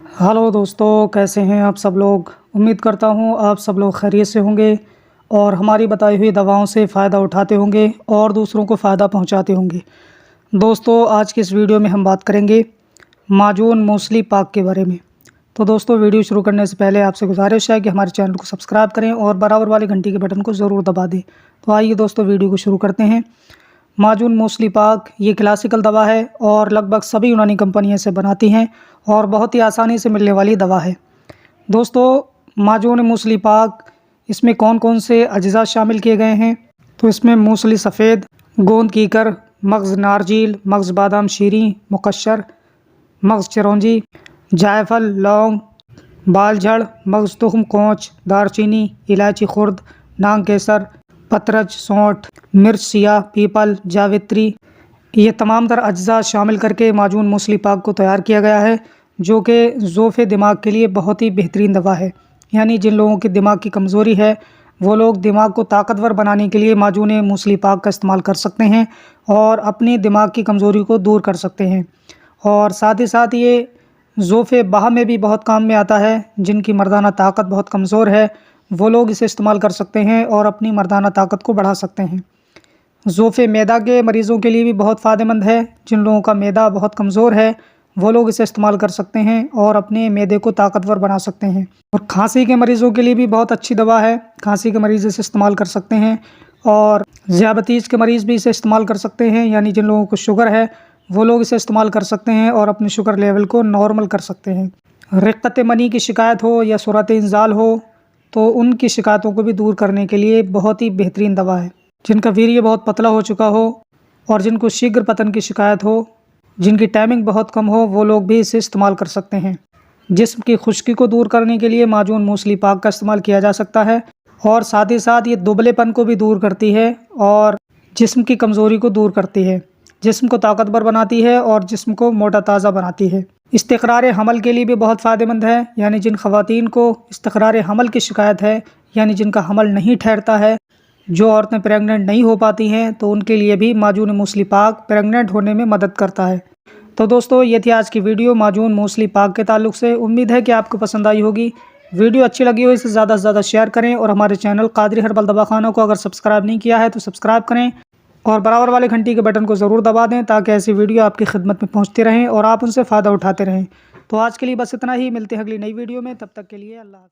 Hello दोस्तों, कैसे हैं आप सब लोग। उम्मीद करता हूं आप सब लोग खैरियत से होंगे और हमारी बताई हुई दवाओं से फ़ायदा उठाते होंगे और दूसरों को फ़ायदा पहुंचाते होंगे। दोस्तों, आज की इस वीडियो में हम बात करेंगे माजून मूसली पाक के बारे में। तो दोस्तों, वीडियो शुरू करने से पहले आपसे गुजारिश है कि हमारे चैनल को सब्सक्राइब करें और बराबर वाली घंटी के बटन को ज़रूर दबा दें। तो आइए दोस्तों, वीडियो को शुरू करते हैं। माजून मूसली पाक ये क्लासिकल दवा है और लगभग सभी यूनानी कंपनियां इसे बनाती हैं और बहुत ही आसानी से मिलने वाली दवा है। दोस्तों, माजून मूसली पाक इसमें कौन कौन से अज्जा शामिल किए गए हैं, तो इसमें मूसली सफ़ेद, गोंद कीकर, मगज़ नारजील, मगज़ बादाम शीरी, मुकश्शर, मगज़ चिरौंजी, जायफल, लौंग, बालझड़, मगज़ तुख्म, कोंच, दारचीनी, इलायची खुर्द, नांग केसर, पतरज, सौंठ, मिर्च सिया, पीपल, जावित्री, ये तमाम तर अज्जा शामिल करके माजून मूसली पाक को तैयार किया गया है, जो कि ज़ोफ़े दिमाग के लिए बहुत ही बेहतरीन दवा है। यानी जिन लोगों की दिमाग की कमज़ोरी है वो लोग दिमाग को ताकतवर बनाने के लिए माजून मूसली पाक का इस्तेमाल कर सकते हैं और अपनी दिमाग की कमज़ोरी को दूर कर सकते हैं। और साथ ही साथ ये ज़ोफ़े बाह में भी बहुत काम में आता है। जिनकी मर्दाना ताकत बहुत कमज़ोर है वो लोग इसे इस्तेमाल कर सकते हैं और अपनी मर्दाना ताकत को बढ़ा सकते हैं। ज़ोफ़े मैदा के मरीज़ों के लिए भी बहुत फ़ायदेमंद है। जिन लोगों का मैदा बहुत कमज़ोर है वो लोग इसे इस्तेमाल कर सकते हैं और अपने मैदे को ताकतवर बना सकते हैं। और खांसी के मरीज़ों के लिए भी बहुत अच्छी दवा है। खांसी के मरीज़ इसे इस्तेमाल कर सकते हैं और ज़ियाबतीस के मरीज़ भी इसे इस्तेमाल कर सकते हैं। यानी जिन लोगों को शुगर है वो लोग इसे इस्तेमाल कर सकते हैं और अपने शुगर लेवल को नॉर्मल कर सकते हैं। रिक्कत मनी की शिकायत हो या सूरत इंजाल हो तो उनकी शिकायतों को भी दूर करने के लिए बहुत ही बेहतरीन दवा है। जिनका वीर्य बहुत पतला हो चुका हो और जिनको शीघ्र पतन की शिकायत हो, जिनकी टाइमिंग बहुत कम हो, वो लोग भी इसे इस्तेमाल कर सकते हैं। जिस्म की खुश्की को दूर करने के लिए माजून मूसली पाक का इस्तेमाल किया जा सकता है और साथ ही साथ ये दुबलेपन को भी दूर करती है और जिस्म की कमज़ोरी को दूर करती है, जिस्म को ताकतवर बनाती है और जिस्म को मोटा ताज़ा बनाती है। इस्तिक़रार हमल के लिए भी बहुत फ़ायदेमंद है। यानी जिन ख़वातीन को इस्तिक़रार हमल की शिकायत है, यानी जिनका हमल नहीं ठहरता है, जो औरतें प्रेग्नेंट नहीं हो पाती हैं, तो उनके लिए भी माजून मूसली पाक प्रेग्नेंट होने में मदद करता है। तो दोस्तों, ये थी आज की वीडियो माजून मूसली पाक के ताल्लुक़ से। उम्मीद है कि आपको पसंद आई होगी। वीडियो अच्छी लगी हो इसे ज़्यादा से ज़्यादा शेयर करें और हमारे चैनल कादरी हर्बल दवाखाना को अगर सब्सक्राइब नहीं किया है तो सब्सक्राइब करें और बराबर वाले घंटी के बटन को ज़रूर दबा दें ताकि ऐसी वीडियो आपकी खिदमत में पहुँचती रहें और आप उनसे फ़ायदा उठाते रहें। तो आज के लिए बस इतना ही। मिलते हैं अगली नई वीडियो में। तब तक के लिए अल्लाह हाफ़िज़।